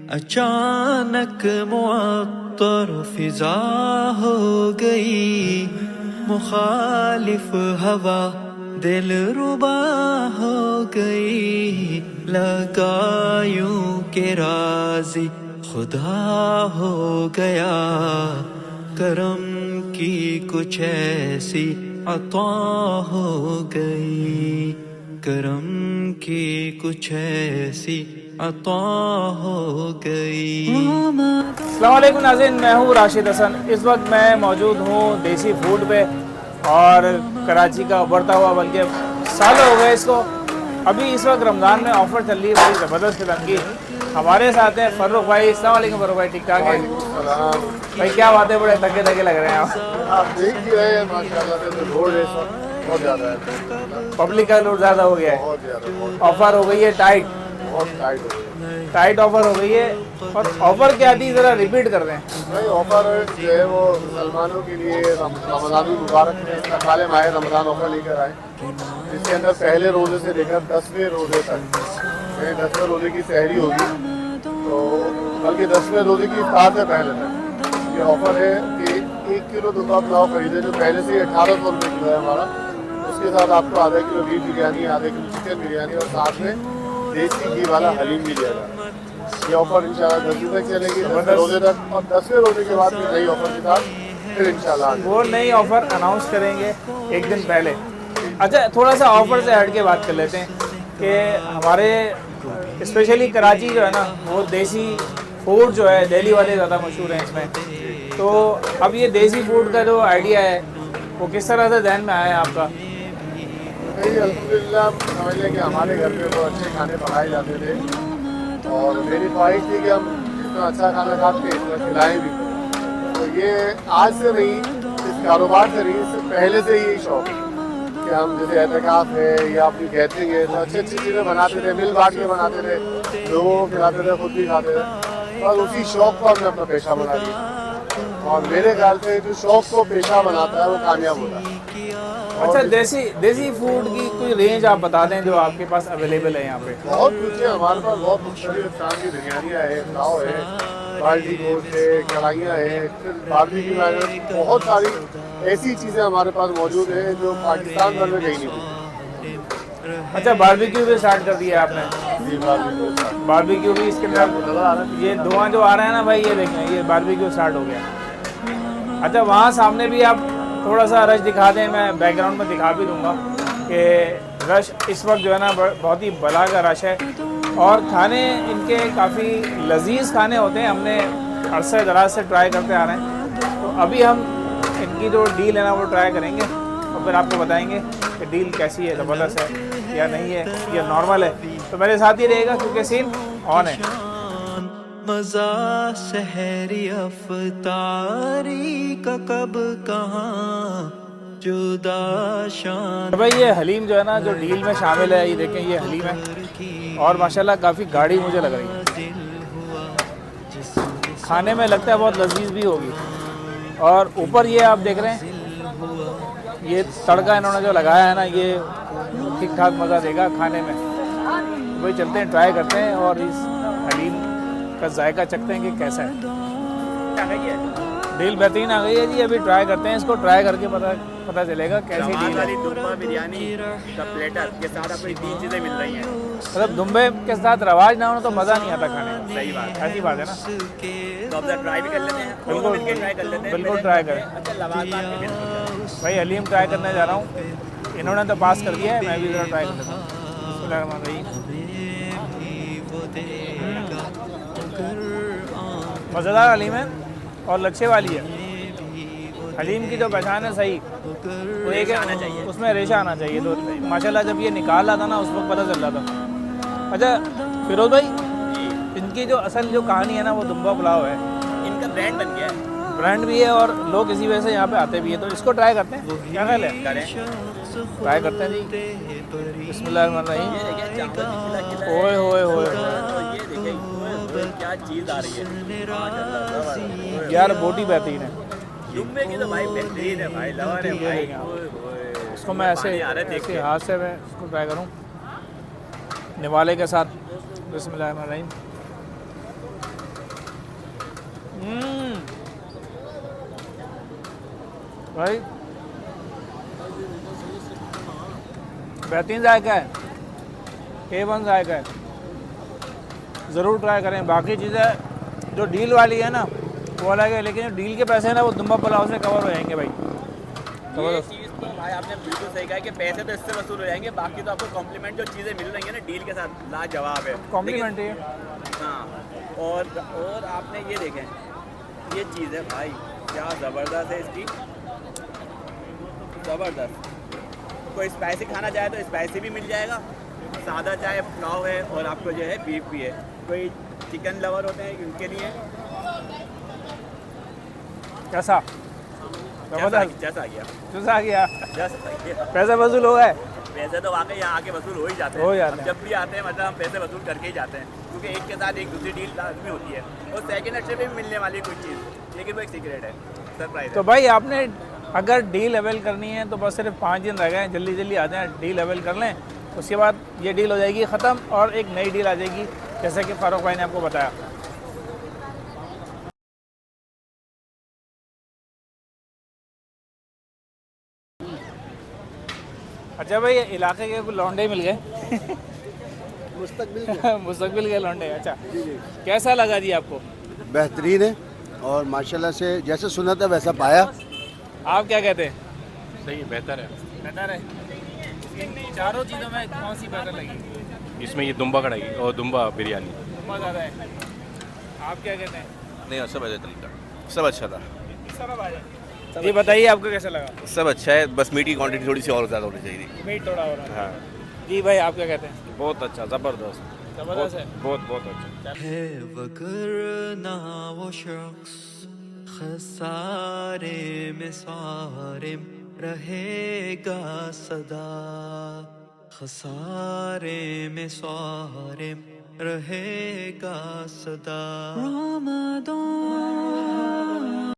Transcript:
अचानक मुअत्तर फिजा हो गई, मुखालिफ हवा दिल रुबा हो गई। लगा यूं के राज़ी खुदा हो गया, करम की कुछ ऐसी अता हो गई, करम की कुछ ऐसी अता हो गई। अस्सलाम वालेकुम नाज़रीन, मैं हूँ राशिद हसन। इस वक्त मैं मौजूद हूँ देसी फूड पे और कराची का उभरता हुआ, बल्कि सालों हो गए इसको। अभी इस वक्त रमज़ान में ऑफ़र चल रही है बड़ी ज़बरदस्त किस्म की। हमारे साथ हैं फ़र्रुख भाई। अस्सलाम वालेकुम फ़र्रुख भाई, ठीक ठाक है भाई? क्या बात है, बड़े थके थके लग रहे हैं आप देख ही रहे हैं माशाल्लाह से, तो रोड बहुत ज़्यादा है, पब्लिक का लोड ज़्यादा हो गया है। बहुत ज़्यादा, ऑफ़र हो गई है टाइट, बहुत टाइट हो गई। टाइट ऑफ़र हो गई है। और ऑफ़र क्या थी, ज़रा रिपीट कर दें। भाई ऑफर जो है वो मुसलमानों के लिए रमज़ान मुबारक में इस्तेमाल माह रमज़ान ऑफर लेकर आए, जिसके अंदर पहले रोज़े से लेकर 10वें रोज़े तक, 10वें रोज़े की सहरी होगी, तो बल्कि 10वें रोज़े की इफ्तार से पहले तक ये ऑफर है कि 1 किलो दुबला पुलाव खरीदे जो पहले से 1800 रुपये किलो है हमारा, उसके साथ आपको आधा किलो बीफ बिरयानी, आधा किलो चिकन बिरयानी और साथ में देसी घी वाला हलीम भी दिया जाएगा। ये ऑफर इंशाल्लाह 10 दिन तक चलेगी, 10वें रोजे तक, और 10वें रोजे के बाद नई ऑफर के साथ फिर इंशाल्लाह वो नई ऑफ़र अनाउंस करेंगे एक दिन पहले। अच्छा, थोड़ा सा ऑफ़र से हट के बात कर लेते हैं कि हमारे स्पेशली कराची जो है ना, वो देसी फूड जो है दिल्ली वाले ज़्यादा मशहूर हैं इसमें। तो अब ये देसी फूड का जो आइडिया है वो किस तरह से जहन में आया है आपका? अल्हम्दुलिल्लाह समझ लें कि हमारे घर पे तो अच्छे खाने बनाए जाते थे, और मेरी ख्वाहिश थी कि हम जितना अच्छा खाना खाते इतना खिलाएँ भी। तो ये आज से नहीं, इस कारोबार से नहीं, इससे पहले से ही शौक कि हम जैसे एहतिकाफ है या अपनी गैदरिंग है तो अच्छी अच्छी चीज़ें बनाते थे, मिल बांट के बनाते थे, लोगों को खिलाते थे, खुद भी खाते थे, और उसी शौक़ को हमने अपना पेशा बना लिया। और मेरे ख्याल से जो शौक़ को पेशा बनाता है वो कामयाब होता है। अच्छा, देसी फूड की कोई रेंज आप बता दें जो आपके पास अवेलेबल है यहाँ पे? बहुत कुछ है हमारे पास, बहुत मुख्तलिफ तरह की बिरयानियाँ है, पुलाव है, बाल्टी गोश्त है, कढ़ाइयाँ है, बारबेक्यू है, बहुत सारी ऐसी चीज़ें हमारे पास मौजूद है जो पाकिस्तान भर में कहीं नहीं मिलती। अच्छा, बारबेक्यू भी स्टार्ट कर दिया आपने? जी, बारबेक्यू बारबेक्यू भी इसके अंदर ये धुआं जो आ रहा है ना भाई, ये देखें, ये बारबेक्यू स्टार्ट हो गया। अच्छा, वहाँ सामने भी आप थोड़ा सा रश दिखा दें, मैं बैकग्राउंड में दिखा भी दूँगा कि रश इस वक्त जो है ना बहुत ही बला का रश है। और खाने इनके काफ़ी लजीज खाने होते हैं, हमने अरसे दराज से ट्राई करते आ रहे हैं। तो अभी हम इनकी जो डील है ना वो ट्राई करेंगे और फिर आपको बताएंगे कि डील कैसी है, ज़बरदस्त है या नहीं है या नॉर्मल है। तो मेरे साथ ही रहेगा क्योंकि सीन ऑन है। मज़ा सहरी अफ्तारी का कब कहाँ जुदा शान। भाई ये हलीम जो है ना जो डील में शामिल है, ये देखें, ये हलीम है और माशाल्लाह काफ़ी गाढ़ी मुझे लग रही है। खाने में लगता है बहुत लजीज भी होगी। और ऊपर ये आप देख रहे हैं, ये तड़का इन्होंने जो लगाया है ना, ये ठीक ठाक मज़ा देगा खाने में। तो भाई चलते हैं, ट्राई करते हैं और इस हलीम का जायका चखते हैं कि कैसा है। डील बेहतरीन आ गई है जी, अभी ट्राई करते हैं इसको, ट्राई करके पता चलेगा कैसी डील है। दुम्बा बिरयानी का प्लेटर के साथ आपको 3 चीज़ें मिल रही हैं। मतलब दुम्बे के साथ रवाज ना हो तो मज़ा नहीं आता खाने में। सही बात, ऐसी बात है ना। तो आप ट्राई भी कर लेते हैं, बिल्कुल ट्राई कर लेते हैं, बिल्कुल ट्राई करें। अच्छा, लवाजमा के भाई हलीम ट्राई करने जा रहा हूँ, इन्होंने तो पास कर दिया है, मैं भी ज़रा ट्राई कर लेता हूँ। मज़ेदार हलीम है और लच्छे वाली है। हलीम की जो पहचान है सही, वो एक है उसमें रेशा आना चाहिए। तो माशाल्लाह जब ये निकाल रहा था ना उस वक्त पता चल रहा था। अच्छा फिरोज भाई, इनकी जो असल जो कहानी है ना वो दुम्बा पुलाव है, इनका ब्रांड बन गया है। ब्रांड भी है और लोग इसी वजह से यहाँ पे आते भी है। तो इसको ट्राई करते हैं, क्या ख्याल है? ट्राई करते हैं जी। बिस्मिल्लाहिर्रहमानिर्रहीम। ओए होए होए, ये देखिए क्या चीज़ आ रही है यार बोटी बेहतरीन है। दुम्बे की, तो भाई बेहतरीन है भाई, लवर है भाई। इसको मैं ऐसे हाथ से मैं इसको ट्राई करूँ निवाले के साथ। बिस्मिल्लाहिर्रहमानिर्रहीम। भाई बेहतरीन जायका है, A1 जायका है, ज़रूर ट्राई करें। बाकी चीज़ें जो डील वाली है ना वो अलग है, लेकिन जो डील के पैसे हैं ना वो दुम्बा पुलाव से कवर हो जाएंगे भाई। ये चीज़ तो भाई आपने बिल्कुल सही कहा कि पैसे तो इससे वसूल हो जाएंगे, बाकी तो आपको कॉम्प्लीमेंट जो चीज़ें मिल रही हैं ना डील के साथ लाजवाब है। कॉम्प्लीमेंट है। हाँ, और आपने ये देखें, ये चीज़ है भाई क्या ज़बरदस्त है इसकी, ज़बरदस्त। कोई स्पाइसी खाना चाहे तो स्पाइसी भी मिल जाएगा, सादा चाहे पुलाव है, और आपको जो है बीफ भी है। कोई चिकन लवर होते हैं उनके लिए कैसा जैसा जैसा आ गया जैसा आ गया, जैसा आ गया। पैसे वसूल हो गए। पैसे तो वाकई यहाँ आके वसूल हो ही जाते हैं। हो जाते हम हैं। जब भी आते हैं मतलब हम पैसे वसूल करके ही जाते हैं, क्योंकि एक के साथ एक दूसरी डील लाजमी होती है, और सेकंड अच्छे में भी मिलने वाली कोई चीज़, लेकिन वो एक सीक्रेट है, सरप्राइज तो भाई आपने अगर डील अवेल करनी है तो बस सिर्फ 5 दिन रह गए हैं, जल्दी जल्दी आते हैं, डील अवेल कर लें, उसके बाद ये डील हो जाएगी ख़त्म और एक नई डील आ जाएगी, जैसे कि फारूक भाई ने आपको बताया। अच्छा भाई, इलाके के लौंडे मिल गए मुस्तकबिल के लौंडे। अच्छा, कैसा लगा जी आपको? बेहतरीन है और माशाल्लाह से जैसे सुना था वैसा पाया। आप क्या कहते हैं? सही है, बेहतर है। बेहतर है। इन चारों चीज़ों में कौन सी बेहतर लगी? इसमें ये दुम्बा कढ़ाई और दुम्बा बिरयानी। दुम्बा ज़्यादा है। आप क्या कहते हैं? नहीं, सब अच्छा, सब अच्छा था। ये बताइए आपको कैसा लगा? सब अच्छा है, बस मीट की क्वांटिटी थोड़ी सी और ज़्यादा होनी चाहिए थी। मीट थोड़ा हो रहा है। हाँ जी भाई, आप क्या कहते हैं? बहुत अच्छा, ज़बरदस्त, ज़बरदस्त है। बहुत अच्छा। है वगरना वो शख्स खसारे में सारिम रहेगा सदा, खसारे में सारिम रहेगा सदा। रमदान